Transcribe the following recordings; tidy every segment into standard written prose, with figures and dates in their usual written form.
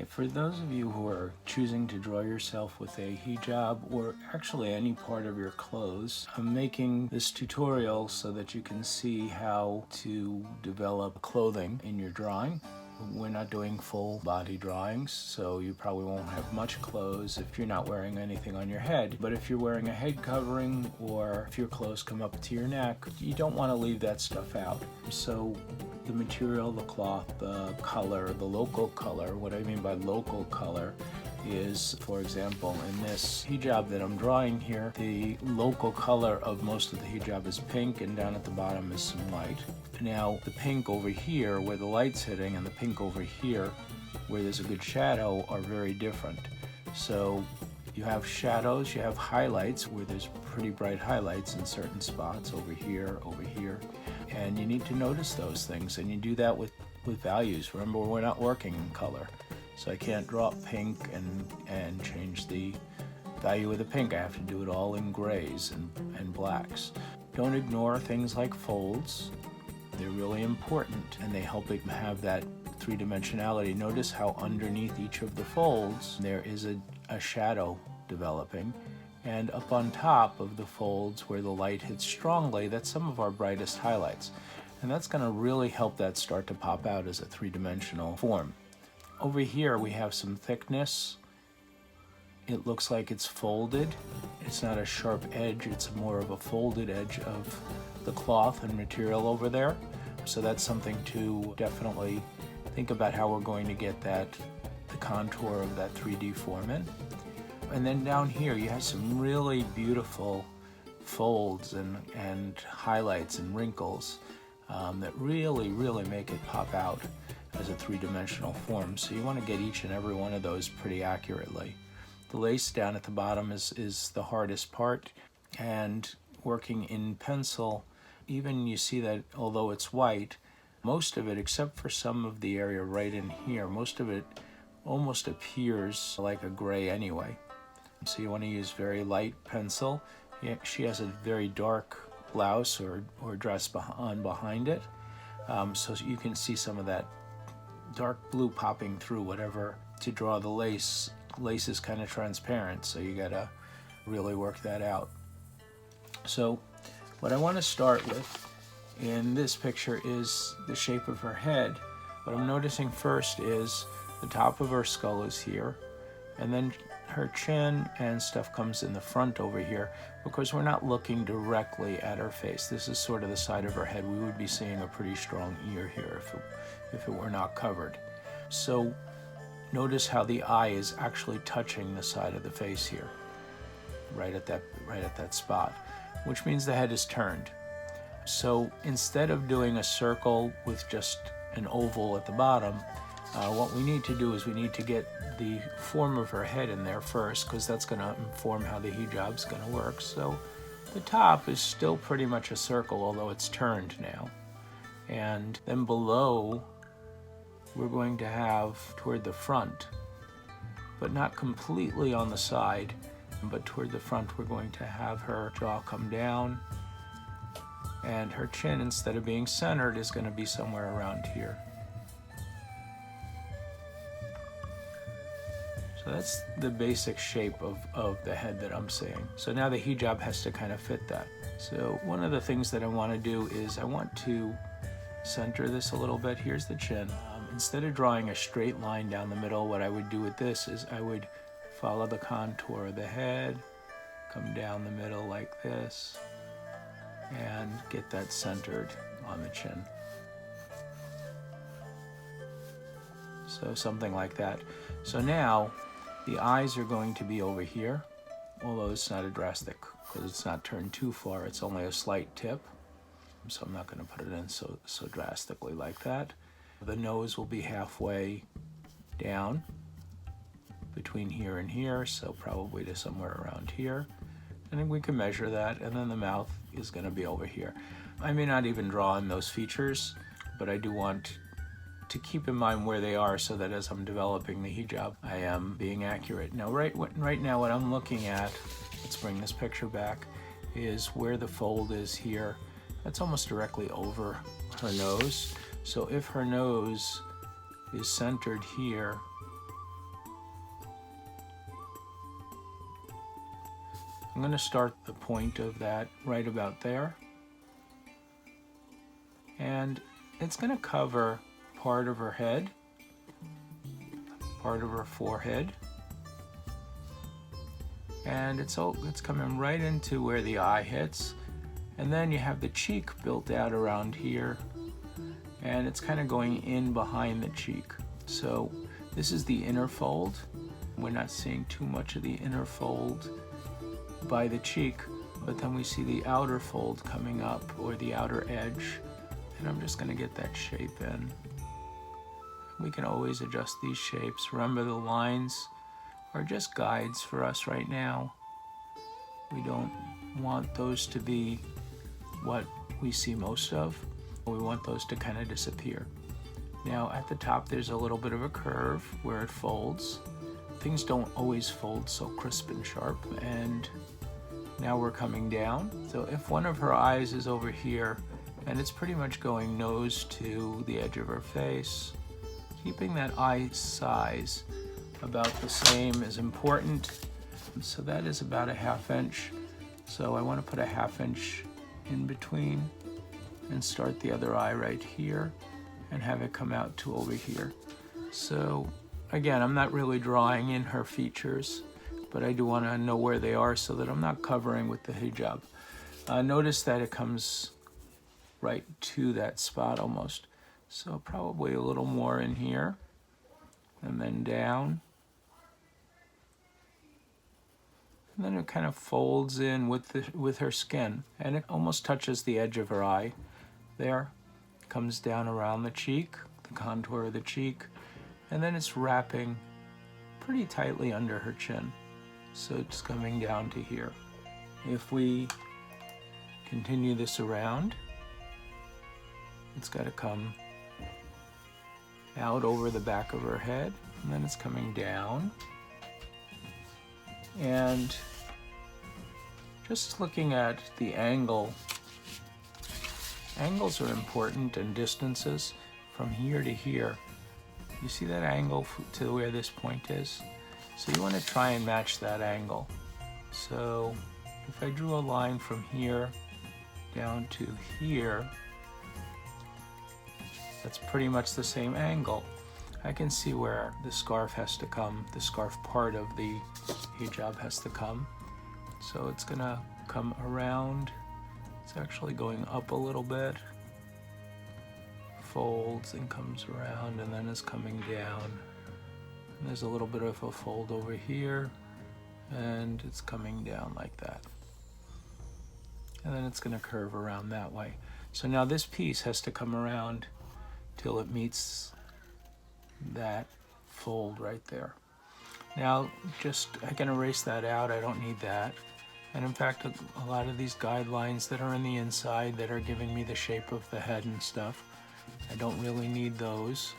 For those of you who are choosing to draw yourself with a hijab or actually any part of your clothes, I'm making this tutorial so that you can see how to develop clothing in your drawing. We're not doing full body drawings, so you probably won't have much clothes if you're not wearing anything on your head. But if you're wearing a head covering or if your clothes come up to your neck, you don't want to leave that stuff out. So the material, the cloth, the color, the local color, what I mean by local color is, for example, in this hijab that I'm drawing here, the local color of most of the hijab is pink, and down at the bottom is some white. Now, the pink over here where the light's hitting and the pink over here where there's a good shadow are very different. So you have shadows, you have highlights where there's pretty bright highlights in certain spots over here, and you need to notice those things, and you do that with values. Remember, we're not working in color. So I can't draw pink and change the value of the pink. I have to do it all in grays and blacks. Don't ignore things like folds. They're really important and they help it have that three-dimensionality. Notice how underneath each of the folds there is a shadow developing, and up on top of the folds where the light hits strongly, that's some of our brightest highlights. And that's going to really help that start to pop out as a three-dimensional form. Over here we have some thickness. It looks like it's folded. It's not a sharp edge, it's more of a folded edge of the cloth and material over there. So that's something to definitely think about, how we're going to get the contour of that 3D form in. And then down here you have some really beautiful folds and highlights and wrinkles that really make it pop out as a three-dimensional form. So you want to get each and every one of those pretty accurately. The lace down at the bottom is the hardest part, and working in pencil, even you see that although it's white, most of it, except for some of the area right in here, most of it almost appears like a gray anyway. So you want to use very light pencil. She has a very dark blouse or dress behind it, so you can see some of that dark blue popping through whatever to draw the lace. Lace is kind of transparent, so you gotta really work that out. So what I want to start with in this picture is the shape of her head. What I'm noticing first is the top of her skull is here, and then her chin and stuff comes in the front over here, because we're not looking directly at her face. This is sort of the side of her head. We would be seeing a pretty strong ear here if it were not covered. So notice how the eye is actually touching the side of the face here, right at that spot, which means the head is turned. So instead of doing a circle with just an oval at the bottom, what we need to do is we need to get the form of her head in there first, because that's going to inform how the hijab's going to work. So the top is still pretty much a circle, although it's turned now. And then below, we're going to have toward the front, but not completely on the side, but toward the front, we're going to have her jaw come down, and her chin, instead of being centered, is going to be somewhere around here. So that's the basic shape of the head that I'm seeing. So now the hijab has to kind of fit that. So one of the things that I want to do is I want to center this a little bit. Here's the chin. Instead of drawing a straight line down the middle, what I would do with this is I would follow the contour of the head, come down the middle like this, and get that centered on the chin. So something like that. So now the eyes are going to be over here, although it's not a drastic, because it's not turned too far, it's only a slight tip. So I'm not going to put it in so drastically like that. The nose will be halfway down between here and here, so probably to somewhere around here. And then we can measure that, and then the mouth is going to be over here. I may not even draw in those features, but I do want to keep in mind where they are, so that as I'm developing the hijab, I am being accurate. Now, right now, what I'm looking at, let's bring this picture back, is where the fold is here. That's almost directly over her nose. So if her nose is centered here, I'm going to start the point of that right about there. And it's going to cover part of her head, part of her forehead, and it's coming right into where the eye hits. And then you have the cheek built out around here, and it's kind of going in behind the cheek. So this is the inner fold. We're not seeing too much of the inner fold by the cheek, but then we see the outer fold coming up, or the outer edge, and I'm just going to get that shape in. We can always adjust these shapes. Remember, the lines are just guides for us right now. We don't want those to be what we see most of. We want those to kind of disappear. Now at the top there's a little bit of a curve where it folds. Things don't always fold so crisp and sharp, and now we're coming down. So if one of her eyes is over here, and it's pretty much going nose to the edge of her face, keeping that eye size about the same is important. So that is about a 1/2 inch. So I want to put a 1/2 inch in between and start the other eye right here and have it come out to over here. So again, I'm not really drawing in her features, but I do want to know where they are so that I'm not covering with the hijab. Notice that it comes right to that spot almost. So probably a little more in here, and then down. And then it kind of folds in with her skin, and it almost touches the edge of her eye. There, comes down around the cheek, the contour of the cheek, and then it's wrapping pretty tightly under her chin. So it's coming down to here. If we continue this around, it's got to come out over the back of her head, and then it's coming down. And just looking at the angle, angles are important, and distances from here to here. You see that angle to where this point is? So you want to try and match that angle. So if I drew a line from here down to here, that's pretty much the same angle. I can see where the scarf has to come, the scarf part of the hijab has to come. So it's gonna come around. It's actually going up a little bit, folds and comes around, and then is coming down. And there's a little bit of a fold over here, and it's coming down like that. And then it's gonna curve around that way. So now this piece has to come around till it meets that fold right there. Now I can erase that out, I don't need that. And in fact, a lot of these guidelines that are in the inside that are giving me the shape of the head and stuff, I don't really need those.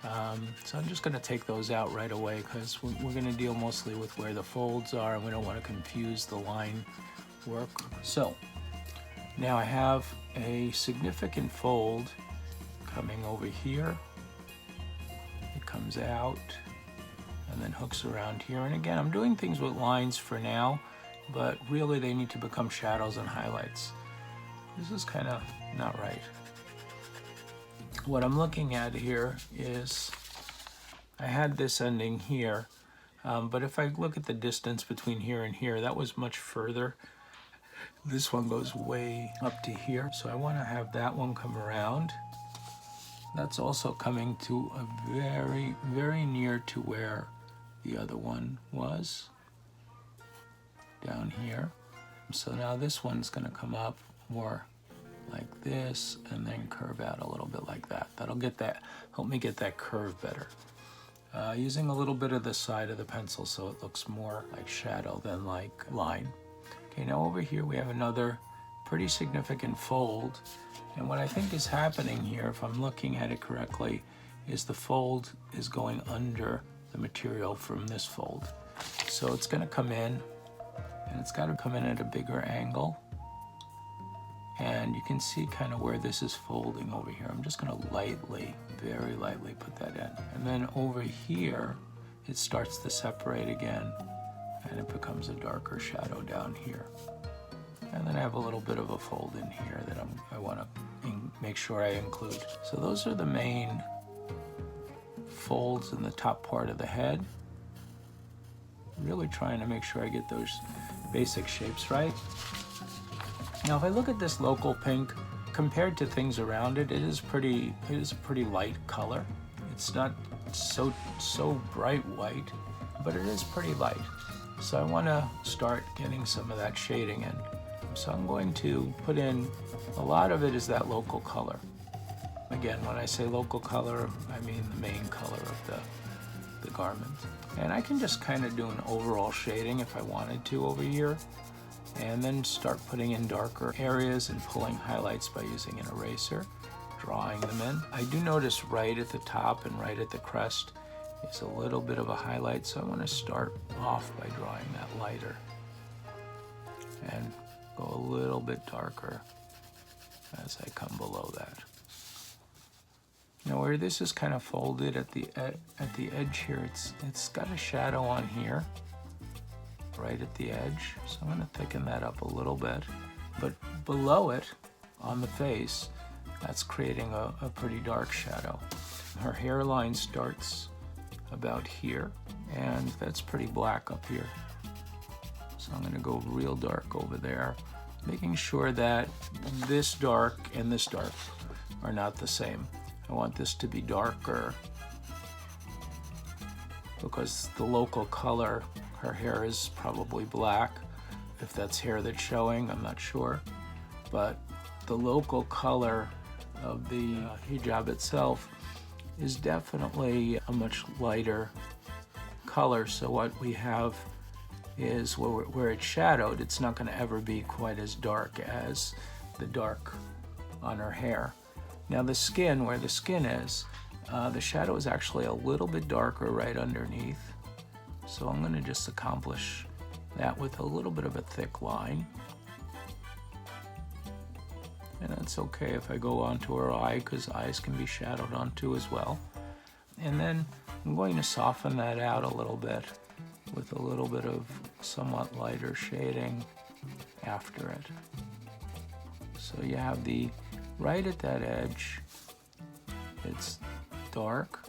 So I'm just going to take those out right away, because we're going to deal mostly with where the folds are, and we don't want to confuse the line work. So now I have a significant fold coming over here. It comes out and then hooks around here. And again, I'm doing things with lines for now, but really they need to become shadows and highlights. This is kind of not right. What I'm looking at here is, I had this ending here, but if I look at the distance between here and here, that was much further. This one goes way up to here, so I want to have that one come around. That's also coming to a very, very near to where the other one was, down here. So now this one's going to come up more like this, and then curve out a little bit like that. That'll help me get that curve better. Using a little bit of the side of the pencil so it looks more like shadow than like line. Okay, now over here we have another pretty significant fold, and what I think is happening here, if I'm looking at it correctly, is the fold is going under the material from this fold. So it's going to come in, and it's got to come in at a bigger angle. And you can see kind of where this is folding over here. I'm just going to lightly, very lightly put that in. And then over here, it starts to separate again. and it becomes a darker shadow down here. And then I have a little bit of a fold in here that I want to make sure I include. So those are the main folds in the top part of the head. Really trying to make sure I get those basic shapes right. Now if I look at this local pink, compared to things around it, it is a pretty light color. It's not so bright white, but it is pretty light. So I want to start getting some of that shading in. So I'm going to put in, a lot of it is that local color. Again, when I say local color, I mean the main color of the garment. And I can just kind of do an overall shading if I wanted to over here, and then start putting in darker areas and pulling highlights by using an eraser, drawing them in. I do notice right at the top and right at the crest is a little bit of a highlight, so I want to start off by drawing that lighter and go a little bit darker as I come below that. Now where this is kind of folded at the edge here, it's got a shadow on here, right at the edge. So I'm going to thicken that up a little bit. But below it, on the face, that's creating a pretty dark shadow. Her hairline starts about here, and that's pretty black up here. So I'm going to go real dark over there, making sure that this dark and this dark are not the same. I want this to be darker because the local color, her hair is probably black. If that's hair that's showing, I'm not sure. But the local color of the hijab itself is definitely a much lighter color. So what we have is where it's shadowed, it's not going to ever be quite as dark as the dark on her hair. Now the skin, where the skin is, the shadow is actually a little bit darker right underneath. So I'm going to just accomplish that with a little bit of a thick line. And that's okay if I go onto her eye, because eyes can be shadowed onto as well. And then I'm going to soften that out a little bit with a little bit of somewhat lighter shading after it. So you have right at that edge, it's dark,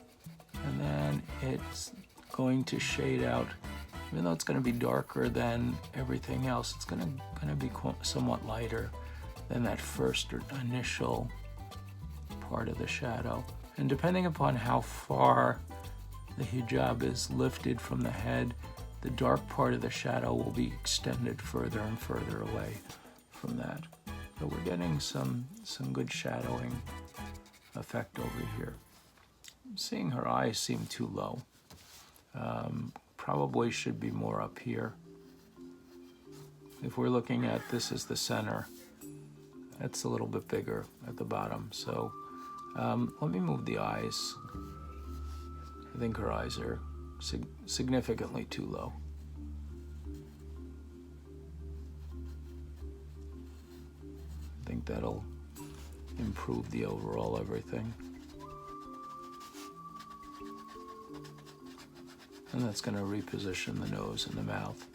and then it's going to shade out. Even though it's going to be darker than everything else, it's going to be somewhat lighter than that first initial part of the shadow. And depending upon how far the hijab is lifted from the head, the dark part of the shadow will be extended further and further away from that. So we're getting some good shadowing effect over here. I'm seeing her eyes seem too low. Probably should be more up here. If we're looking at this as the center, that's a little bit bigger at the bottom. So let me move the eyes. I think her eyes are significantly too low. I think that'll improve the overall everything. And that's going to reposition the nose and the mouth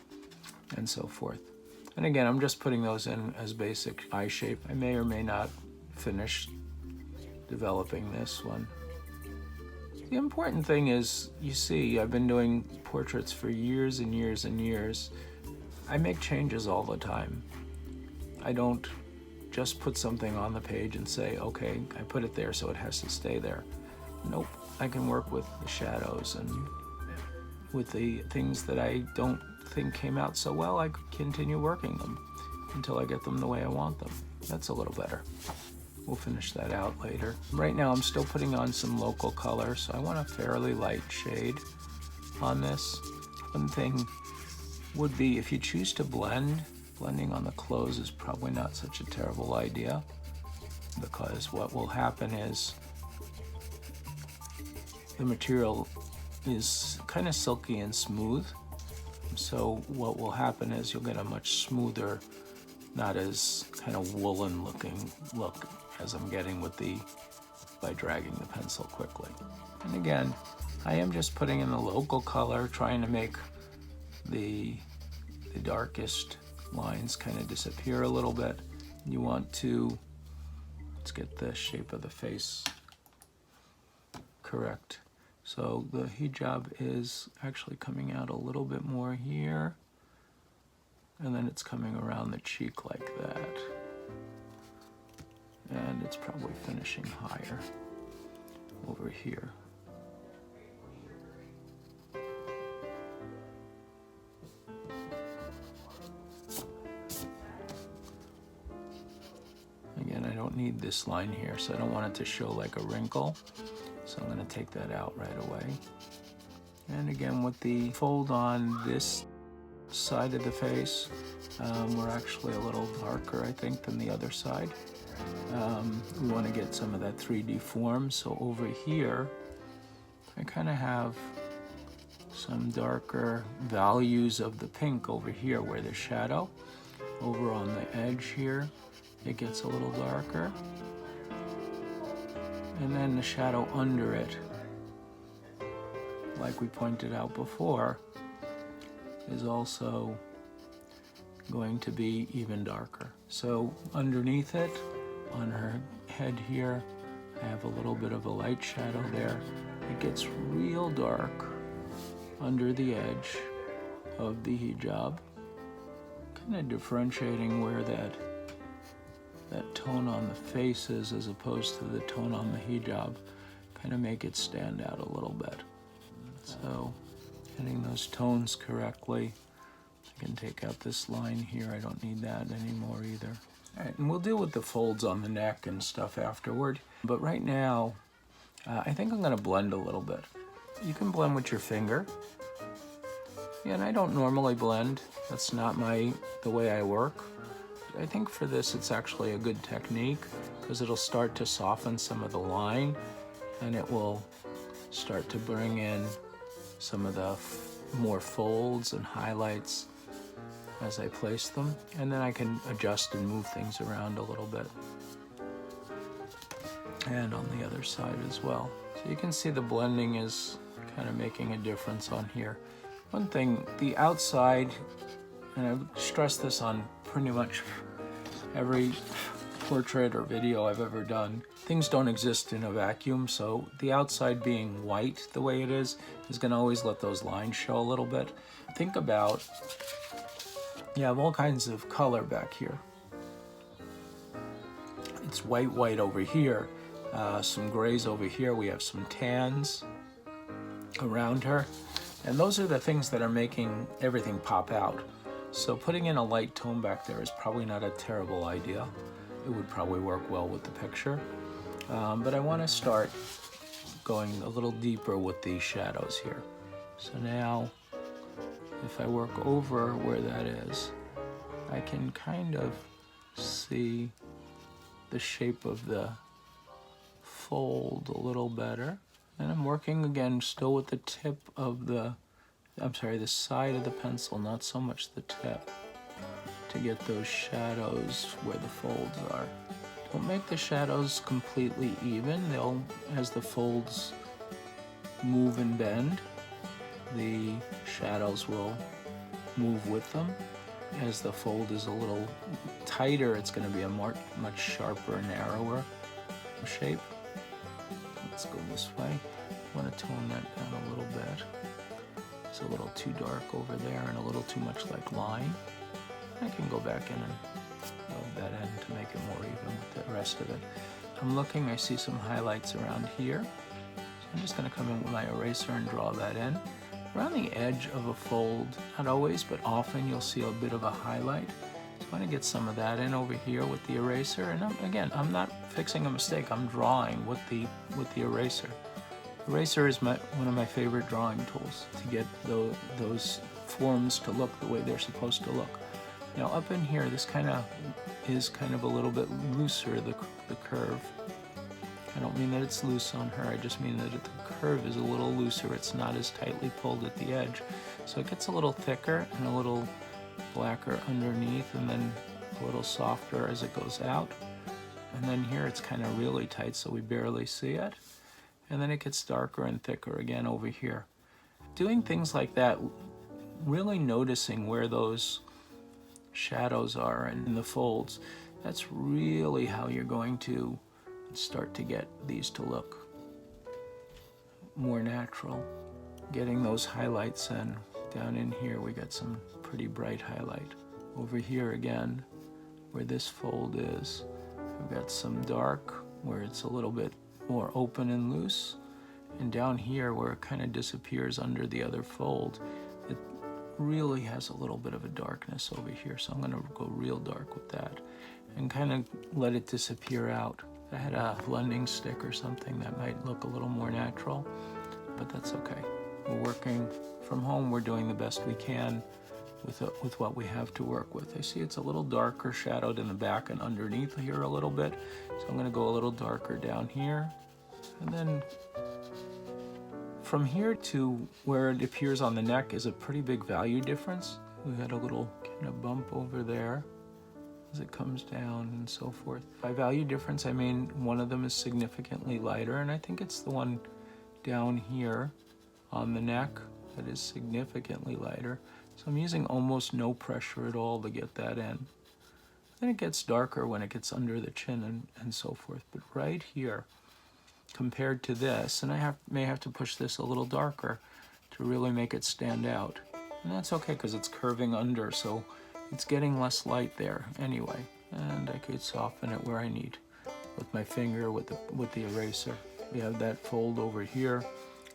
and so forth. And again, I'm just putting those in as basic eye shape. I may or may not finish developing this one. The important thing is, you see, I've been doing portraits for years and years and years. I make changes all the time. I don't just put something on the page and say, okay, I put it there so it has to stay there. Nope, I can work with the shadows and with the things that I don't think came out so well, I continue working them until I get them the way I want them. That's a little better. We'll finish that out later. Right now I'm still putting on some local color, so I want a fairly light shade on this. One thing would be, if you choose to blend, blending on the clothes is probably not such a terrible idea, because what will happen is the material is kind of silky and smooth. So what will happen is you'll get a much smoother, not as kind of woolen looking look as I'm getting by dragging the pencil quickly. And again, I am just putting in the local color, trying to make the darkest lines kind of disappear a little bit. You want to, let's get the shape of the face correct. So the hijab is actually coming out a little bit more here, and then it's coming around the cheek like that. And it's probably finishing higher over here. Again, I don't need this line here, so I don't want it to show like a wrinkle. So I'm going to take that out right away. And again, with the fold on this side of the face, we're actually a little darker, I think, than the other side. We want to get some of that 3D form. So over here, I kind of have some darker values of the pink over here where there's shadow. Over on the edge here, it gets a little darker. And then the shadow under it, like we pointed out before, is also going to be even darker. So underneath it, on her head here, I have a little bit of a light shadow there. It gets real dark under the edge of the hijab, kind of differentiating where that tone on the face is as opposed to the tone on the hijab, kind of make it stand out a little bit. So hitting those tones correctly. I can take out this line here. I don't need that anymore either. All right, and we'll deal with the folds on the neck and stuff afterward. But right now, I think I'm gonna blend a little bit. You can blend with your finger. Yeah, and I don't normally blend. That's not the way I work. I think for this it's actually a good technique because it'll start to soften some of the line and it will start to bring in some of the more folds and highlights as I place them, and then I can adjust and move things around a little bit. And on the other side as well. So you can see the blending is kind of making a difference on here. One thing, the outside, and I've stressed this on pretty much every portrait or video I've ever done, things don't exist in a vacuum, so the outside being white the way it is going to always let those lines show a little bit. Think about, you have all kinds of color back here. It's white over here, some grays over here, we have some tans around her, and those are the things that are making everything pop out. So putting in a light tone back there is probably not a terrible idea. It would probably work well with the picture. But I want to start going a little deeper with these shadows here. So now, if I work over where that is, I can kind of see the shape of the fold a little better. And I'm working again still with the tip of the side of the pencil, not so much the tip, to get those shadows where the folds are. Don't make the shadows completely even. As the folds move and bend, the shadows will move with them. As the fold is a little tighter, it's going to be a much sharper, narrower shape. Let's go this way. I want to tone that down a little bit. It's a little too dark over there and a little too much like line. I can go back in and rub that in to make it more even with the rest of it. I'm looking, I see some highlights around here. So I'm just going to come in with my eraser and draw that in. Around the edge of a fold, not always, but often you'll see a bit of a highlight. So I want to get some of that in over here with the eraser. And I'm not fixing a mistake, I'm drawing with the eraser. Eraser is one of my favorite drawing tools to get those forms to look the way they're supposed to look. Now up in here, this is kind of a little bit looser, the curve. I don't mean that it's loose on her, I just mean that the curve is a little looser. It's not as tightly pulled at the edge. So it gets a little thicker and a little blacker underneath, and then a little softer as it goes out. And then here it's kind of really tight, so we barely see it. And then it gets darker and thicker again over here. Doing things like that really noticing where those shadows are in the folds, that's really how you're going to start to get these to look more natural. Getting those highlights in. Down in here we got some pretty bright highlight. Over here again, where this fold is, we've got some dark where it's a little bit more open and loose. And down here where it kind of disappears under the other fold, it really has a little bit of a darkness over here. So I'm going to go real dark with that and kind of let it disappear out. If I had a blending stick or something, that might look a little more natural, but that's okay. We're working from home. We're doing the best we can with what we have to work with. I see it's a little darker shadowed in the back and underneath here a little bit. So I'm going to go a little darker down here. And then from here to where it appears on the neck is a pretty big value difference. We had a little kind of bump over there as it comes down and so forth. By value difference, I mean one of them is significantly lighter, and I think it's the one down here on the neck that is significantly lighter. So I'm using almost no pressure at all to get that in. Then it gets darker when it gets under the chin and so forth. But right here, compared to this, and I may have to push this a little darker to really make it stand out. And that's okay because it's curving under, so it's getting less light there anyway. And I could soften it where I need with my finger, with the eraser. We have that fold over here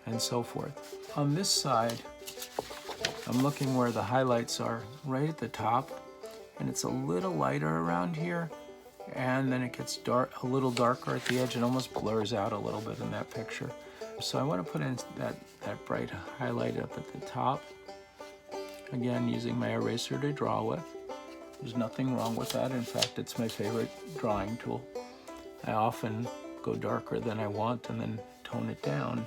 and so forth. On this side, I'm looking where the highlights are right at the top, and it's a little lighter around here, and then it gets dark, a little darker at the edge. It almost blurs out a little bit in that picture. So I want to put in that bright highlight up at the top. Again, using my eraser to draw with. There's nothing wrong with that. In fact, it's my favorite drawing tool. I often go darker than I want and then tone it down,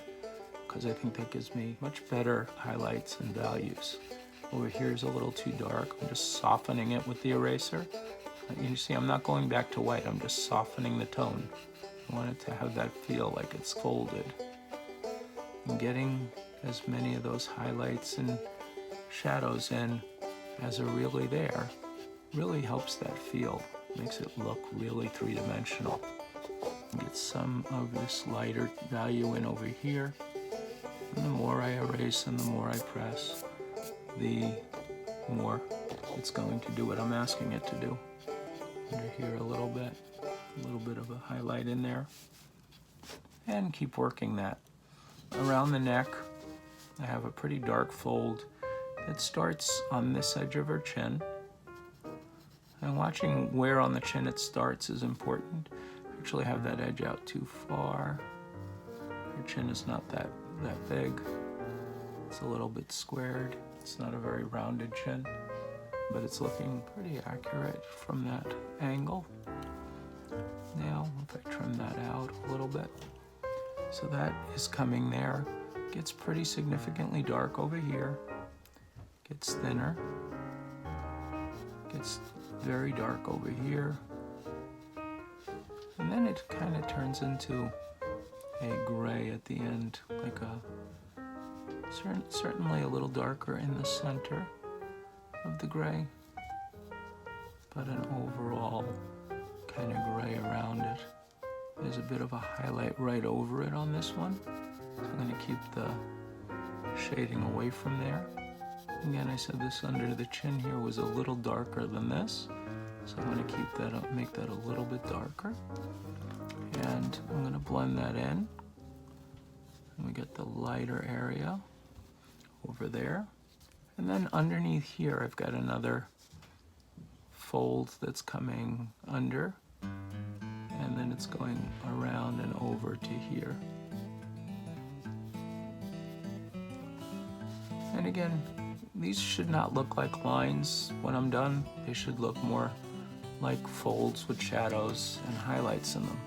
because I think that gives me much better highlights and values. Over here is a little too dark. I'm just softening it with the eraser. You see, I'm not going back to white. I'm just softening the tone. I want it to have that feel like it's folded. And getting as many of those highlights and shadows in as are really there really helps that feel. Makes it look really three-dimensional. Get some of this lighter value in over here. And the more I erase and the more I press, the more it's going to do what I'm asking it to do. Under here a little bit of a highlight in there. And keep working that. Around the neck, I have a pretty dark fold that starts on this edge of her chin. And watching where on the chin it starts is important. Actually have that edge out too far. Your chin is not that big. It's a little bit squared. It's not a very rounded chin, but it's looking pretty accurate from that angle. Now, if I trim that out a little bit, so that is coming there. Gets pretty significantly dark over here. Gets thinner. Gets very dark over here. And then it kind of turns into a gray at the end, like certainly a little darker in the center of the gray, but an overall kind of gray around it. There's a bit of a highlight right over it on this one, so I'm going to keep the shading away from there. Again, I said this under the chin here was a little darker than this, so I'm going to keep that up, make that a little bit darker. And I'm going to blend that in. And we get the lighter area over there. And then underneath here, I've got another fold that's coming under. And then it's going around and over to here. And again, these should not look like lines when I'm done. They should look more like folds with shadows and highlights in them.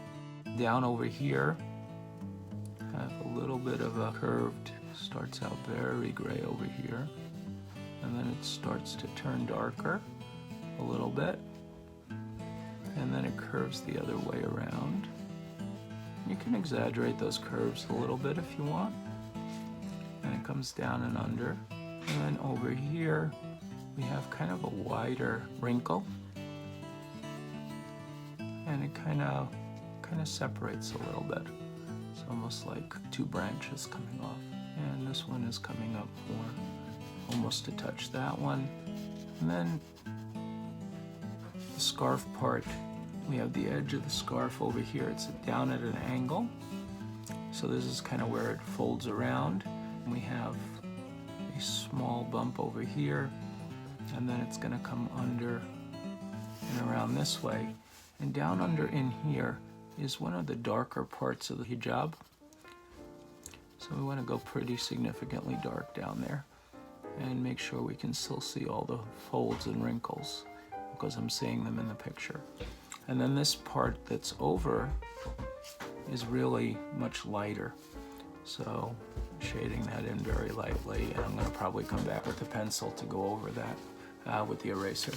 Down over here, I have a little bit of a curved, starts out very gray over here, and then it starts to turn darker a little bit, and then it curves the other way around. You can exaggerate those curves a little bit if you want, and it comes down and under. And then over here, we have kind of a wider wrinkle. And it kind of separates a little bit. It's almost like two branches coming off. And this one is coming up more, almost to touch that one. And then the scarf part, we have the edge of the scarf over here. It's down at an angle. So this is kind of where it folds around. And we have a small bump over here. And then it's gonna come under and around this way. And down under in here is one of the darker parts of the hijab. So we want to go pretty significantly dark down there and make sure we can still see all the folds and wrinkles because I'm seeing them in the picture. And then this part that's over is really much lighter. So shading that in very lightly, and I'm going to probably come back with the pencil to go over that with the eraser.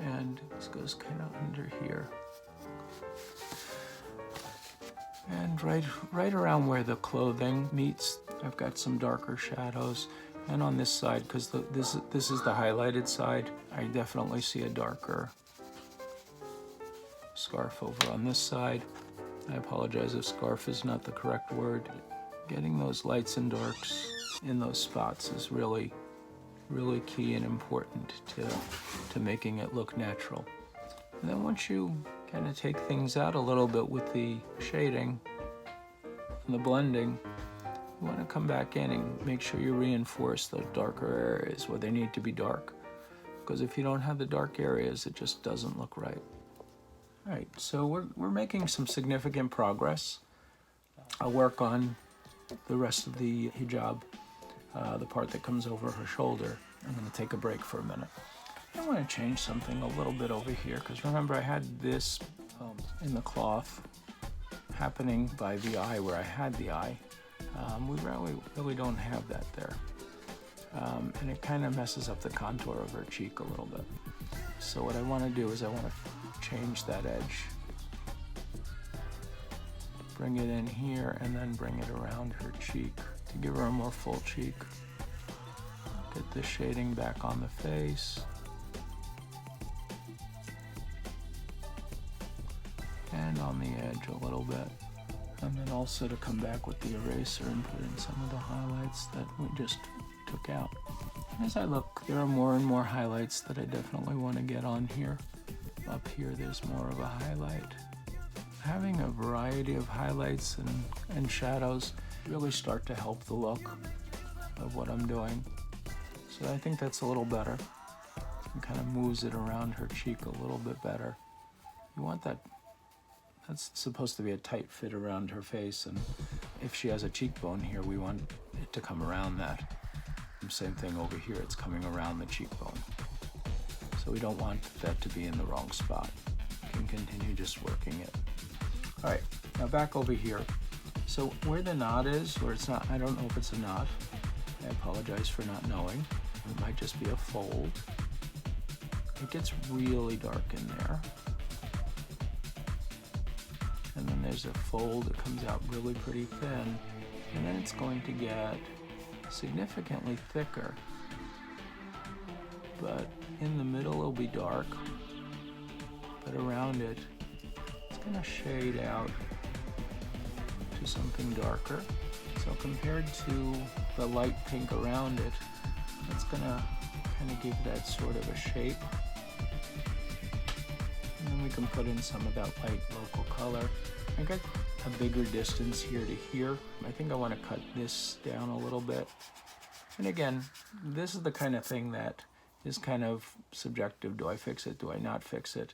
And this goes kind of under here. And right around where the clothing meets, I've got some darker shadows. And on this side, because this is the highlighted side, I definitely see a darker scarf over on this side. I apologize if scarf is not the correct word. Getting those lights and darks in those spots is really key and important to making it look natural. And then once you kind of take things out a little bit with the shading and the blending, you want to come back in and make sure you reinforce the darker areas where they need to be dark. Because if you don't have the dark areas, it just doesn't look right. All right, so we're making some significant progress. I'll work on the rest of the hijab, the part that comes over her shoulder. I'm going to take a break for a minute. I want to change something a little bit over here, because remember I had this in the cloth happening by the eye where I had the eye. We really don't have that there. And it kind of messes up the contour of her cheek a little bit. So what I want to do is I want to change that edge. Bring it in here and then bring it around her cheek to give her a more full cheek. Get the shading back on the face. And on the edge a little bit. And then also to come back with the eraser and put in some of the highlights that we just took out. As I look, there are more and more highlights that I definitely want to get on here. Up here there's more of a highlight. Having a variety of highlights and shadows really start to help the look of what I'm doing. So I think that's a little better. It kind of moves it around her cheek a little bit better. You want that. That's supposed to be a tight fit around her face, and if she has a cheekbone here, we want it to come around that. Same thing over here, it's coming around the cheekbone. So we don't want that to be in the wrong spot. You can continue just working it. All right, now back over here. So where the knot is, or it's not, I don't know if it's a knot. I apologize for not knowing. It might just be a fold. It gets really dark in there. And then there's a fold that comes out really pretty thin. And then it's going to get significantly thicker. But in the middle it'll be dark. But around it, it's gonna shade out to something darker. So compared to the light pink around it, it's gonna kind of give that sort of a shape. And then we can put in some of that light local color. I got a bigger distance here to here. I think I want to cut this down a little bit. And again, this is the kind of thing that is kind of subjective. Do I fix it? Do I not fix it?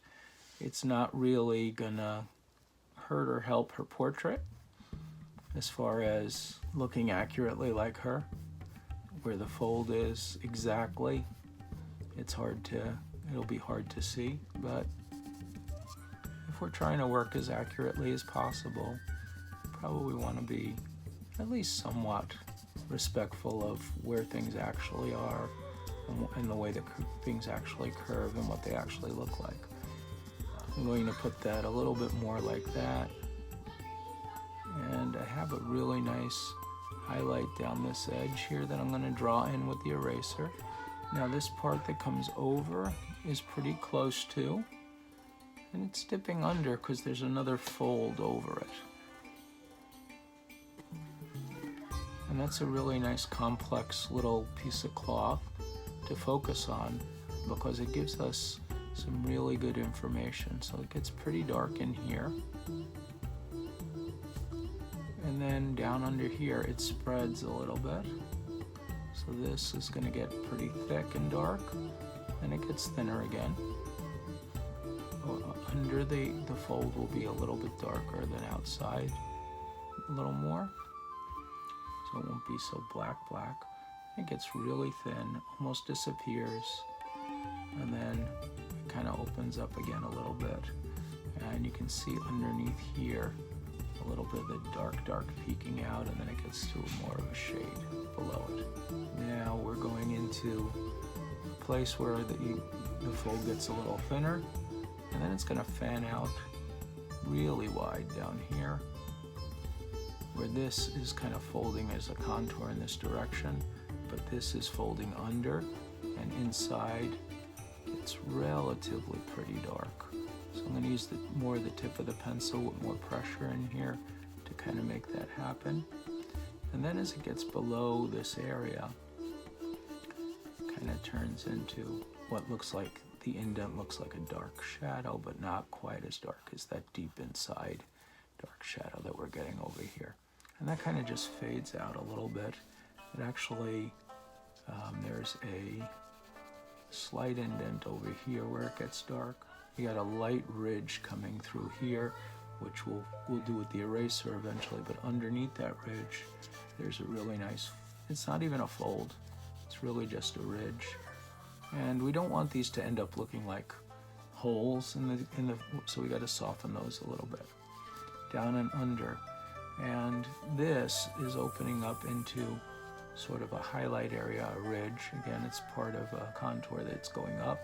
It's not really gonna hurt or help her portrait as far as looking accurately like her. Where the fold is exactly, it'll be hard to see, but if we're trying to work as accurately as possible, probably want to be at least somewhat respectful of where things actually are and the way that things actually curve and what they actually look like. I'm going to put that a little bit more like that. And I have a really nice highlight down this edge here that I'm going to draw in with the eraser. Now this part that comes over is pretty close to, and it's dipping under because there's another fold over it. And that's a really nice complex little piece of cloth to focus on because it gives us some really good information. So it gets pretty dark in here. And then down under here it spreads a little bit. So this is going to get pretty thick and dark, and it gets thinner again. Under the fold will be a little bit darker than outside, a little more. So it won't be so black. It gets really thin, almost disappears, and then it kind of opens up again a little bit. And you can see underneath here a little bit of the dark peeking out, and then it gets to more of a shade below it. Now we're going into a place where the fold gets a little thinner, and then it's going to fan out really wide down here, where this is kind of folding as a contour in this direction, but this is folding under, and inside it's relatively pretty dark. So I'm going to use more of the tip of the pencil with more pressure in here to kind of make that happen. And then as it gets below this area, it kind of turns into what looks like, the indent looks like a dark shadow, but not quite as dark as that deep inside dark shadow that we're getting over here. And that kind of just fades out a little bit. It actually, there's a slight indent over here where it gets dark. You got a light ridge coming through here, which we'll do with the eraser eventually, but underneath that ridge, there's a really nice, it's not even a fold, it's really just a ridge. And we don't want these to end up looking like holes in the so we got to soften those a little bit, down and under. And this is opening up into sort of a highlight area, a ridge. Again, it's part of a contour that's going up,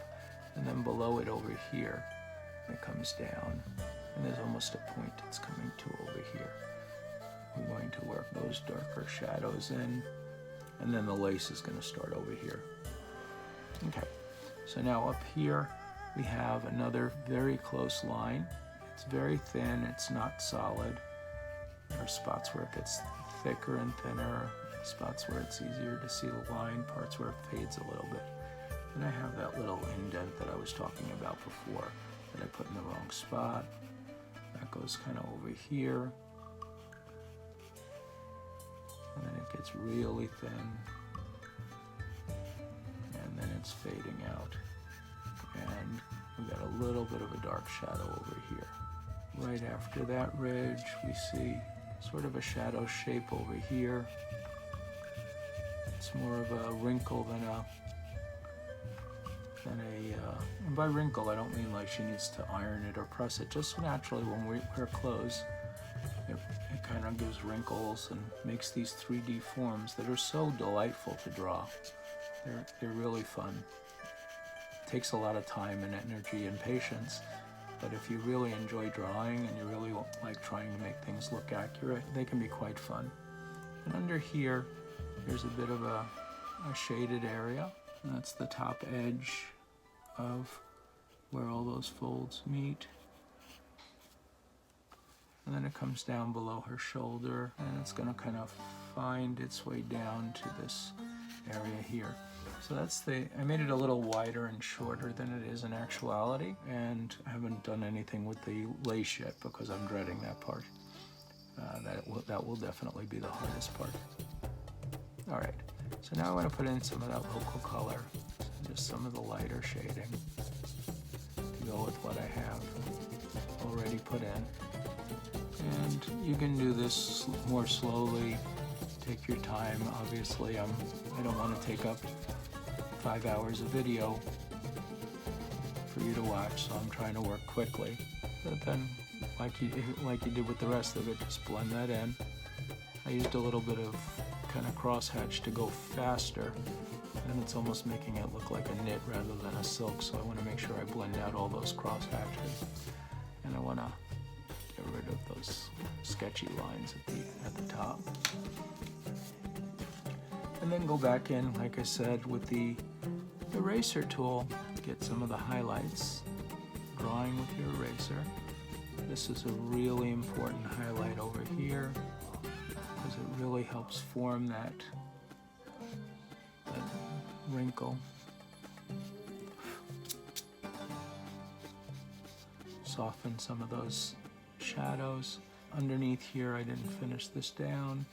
and then below it over here, it comes down, and there's almost a point it's coming to over here. We're going to work those darker shadows in, and then the lace is going to start over here. Okay, so now up here we have another very close line. It's very thin, it's not solid. There are spots where it gets thicker and thinner, spots where it's easier to see the line, parts where it fades a little bit. And I have that little indent that I was talking about before that I put in the wrong spot. That goes kind of over here. And then it gets really thin. And then it's fading out. And we've got a little bit of a dark shadow over here. Right after that ridge, we see sort of a shadow shape over here. It's more of a wrinkle than a, and by wrinkle I don't mean like she needs to iron it or press it, just naturally when we wear clothes, it kind of gives wrinkles and makes these 3D forms that are so delightful to draw. They're really fun. It takes a lot of time and energy and patience, but if you really enjoy drawing and you really like trying to make things look accurate, they can be quite fun. And under here, there's a bit of a shaded area, and that's the top edge of where all those folds meet. And then it comes down below her shoulder, and it's going to kind of find its way down to this area here. So that's I made it a little wider and shorter than it is in actuality, and I haven't done anything with the lace yet because I'm dreading that part. That will definitely be the hardest part. All right, so now I want to put in some of that local color, just some of the lighter shading to go with what I have already put in. And you can do this more slowly, take your time. Obviously, I don't want to take up 5 hours of video for you to watch, so I'm trying to work quickly. But then, like you did with the rest of it, just blend that in. I used a little bit of kind of crosshatch to go faster, and it's almost making it look like a knit rather than a silk, so I want to make sure I blend out all those crosshatches, and I want to get rid of those sketchy lines at the top. And then go back in, like I said, with the eraser tool, get some of the highlights, drawing with your eraser. This is a really important highlight over here because it really helps form that wrinkle. Soften some of those shadows. Underneath here, I didn't finish this down.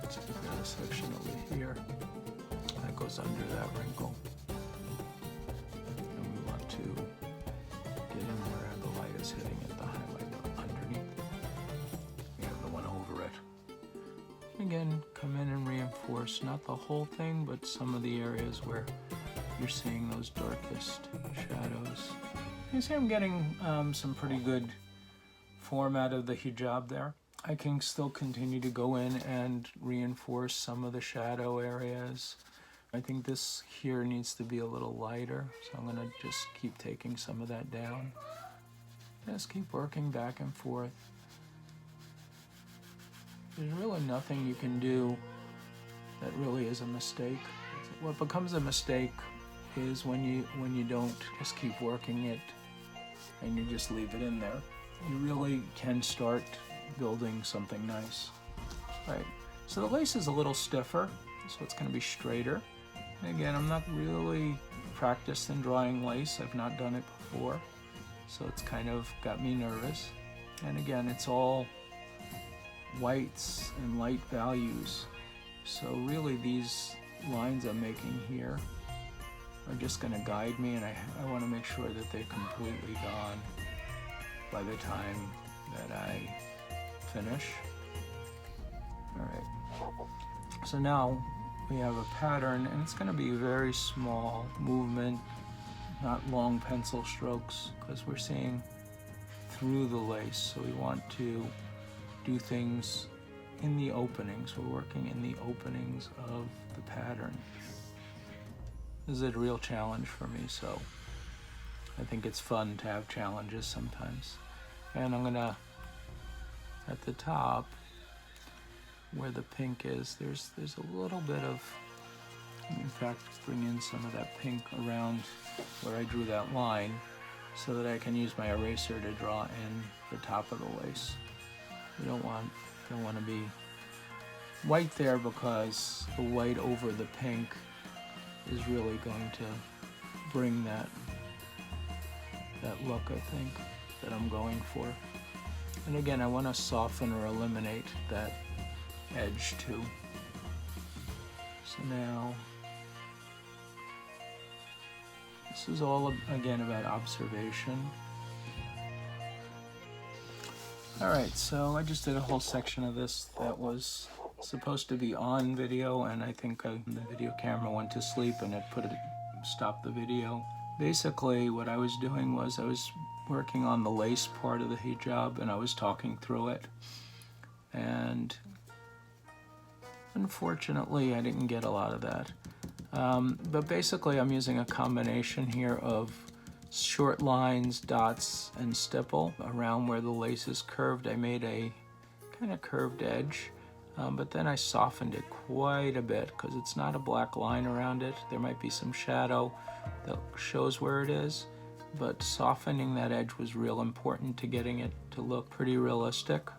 So we've got a section over here that goes under that wrinkle. And we want to get in where the light is hitting it, the highlight underneath. We have the one over it. Again, come in and reinforce, not the whole thing, but some of the areas where you're seeing those darkest shadows. You see I'm getting some pretty good form out of the hijab there. I can still continue to go in and reinforce some of the shadow areas. I think this here needs to be a little lighter, so I'm gonna just keep taking some of that down. Just keep working back and forth. There's really nothing you can do that really is a mistake. What becomes a mistake is when you don't just keep working it and you just leave it in there. You really can start building something nice. Right, so the lace is a little stiffer, so it's going to be straighter. And again, I'm not really practiced in drawing lace. I've not done it before, so it's kind of got me nervous. And again, it's all whites and light values. So really these lines I'm making here are just going to guide me, and I want to make sure that they're completely gone by the time that I finish. Alright, so now we have a pattern, and it's going to be a very small movement, not long pencil strokes, because we're seeing through the lace, so we want to do things in the openings. We're working in the openings of the pattern. This is a real challenge for me, so I think it's fun to have challenges sometimes. And I'm gonna, at the top, where the pink is, there's a little bit of, in fact, bring in some of that pink around where I drew that line so that I can use my eraser to draw in the top of the lace. We don't want to be white there, because the white over the pink is really going to bring that look, I think, that I'm going for. And again, I want to soften or eliminate that edge too. So now, this is all again about observation. Alright, so I just did a whole section of this that was supposed to be on video, and I think the video camera went to sleep and it stopped the video. Basically what I was doing was I was working on the lace part of the hijab, and I was talking through it, and unfortunately I didn't get a lot of that. But basically I'm using a combination here of short lines, dots, and stipple around where the lace is curved. I made a kind of curved edge, but then I softened it quite a bit because it's not a black line around it. There might be some shadow that shows where it is, but softening that edge was real important to getting it to look pretty realistic,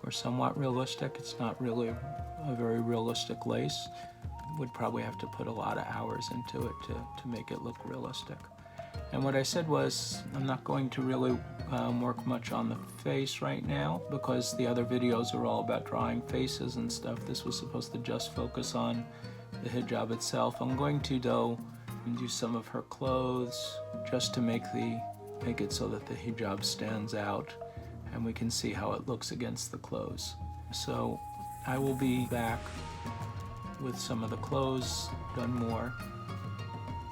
or somewhat realistic. It's not really a very realistic lace. Would probably have to put a lot of hours into it to make it look realistic. And what I said was, I'm not going to really work much on the face right now, because the other videos are all about drawing faces and stuff. This was supposed to just focus on the hijab itself. I'm going to, though, do some of her clothes just to make it so that the hijab stands out and we can see how it looks against the clothes. So I will be back with some of the clothes done more.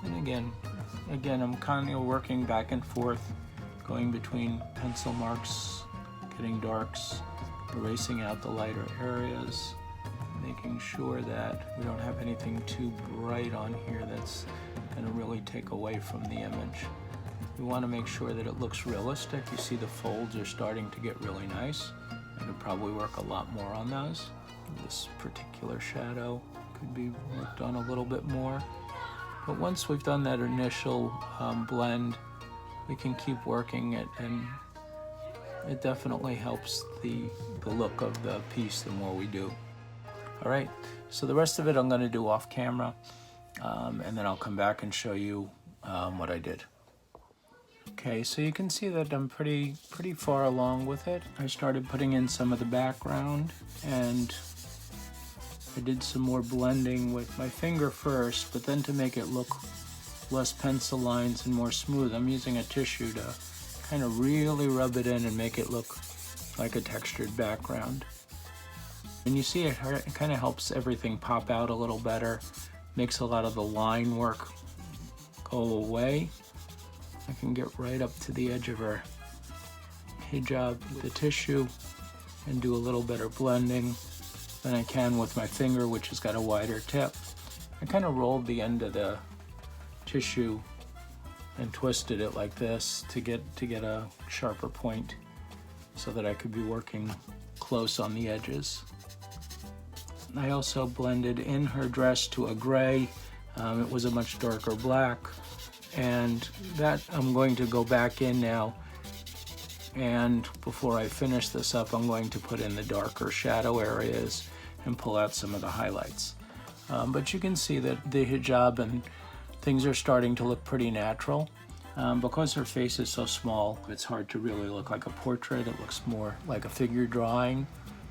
And again, I'm kind of working back and forth, going between pencil marks, getting darks, erasing out the lighter areas, making sure that we don't have anything too bright on here that's going to really take away from the image. You want to make sure that it looks realistic. You see the folds are starting to get really nice. I could probably work a lot more on those. This particular shadow could be worked on a little bit more. But once we've done that initial blend, we can keep working it, and it definitely helps the look of the piece the more we do. All right, so the rest of it I'm going to do off camera, and then I'll come back and show you what I did. Okay, so you can see that I'm pretty far along with it. I started putting in some of the background, and I did some more blending with my finger first, but then to make it look less pencil lines and more smooth, I'm using a tissue to kind of really rub it in and make it look like a textured background. And you see it kind of helps everything pop out a little better, makes a lot of the line work go away. I can get right up to the edge of her hijab with the tissue and do a little better blending than I can with my finger, which has got a wider tip. I kind of rolled the end of the tissue and twisted it like this to get a sharper point so that I could be working close on the edges. I also blended in her dress to a gray. It was a much darker black. And that I'm going to go back in now, and before I finish this up, I'm going to put in the darker shadow areas and pull out some of the highlights. But you can see that the hijab and things are starting to look pretty natural. Because her face is so small, it's hard to really look like a portrait. It looks more like a figure drawing.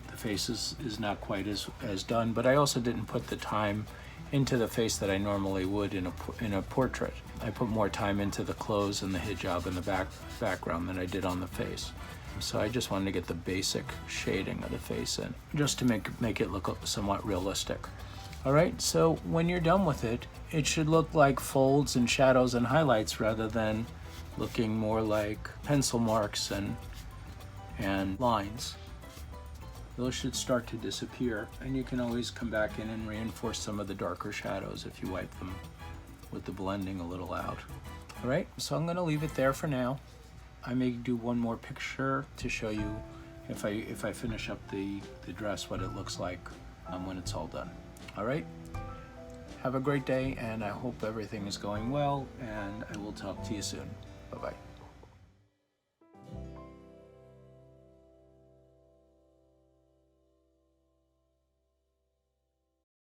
The face is not quite as done, but I also didn't put the time into the face that I normally would in a portrait. I put more time into the clothes and the hijab and the background than I did on the face. So I just wanted to get the basic shading of the face in, just to make it look somewhat realistic. All right, so when you're done with it, it should look like folds and shadows and highlights rather than looking more like pencil marks and lines. Those should start to disappear, and you can always come back in and reinforce some of the darker shadows if you wipe them with the blending a little out. All right, so I'm going to leave it there for now. I may do one more picture to show you if I finish up the dress, what it looks like when it's all done. All right, have a great day, and I hope everything is going well, and I will talk to you soon. Bye-bye.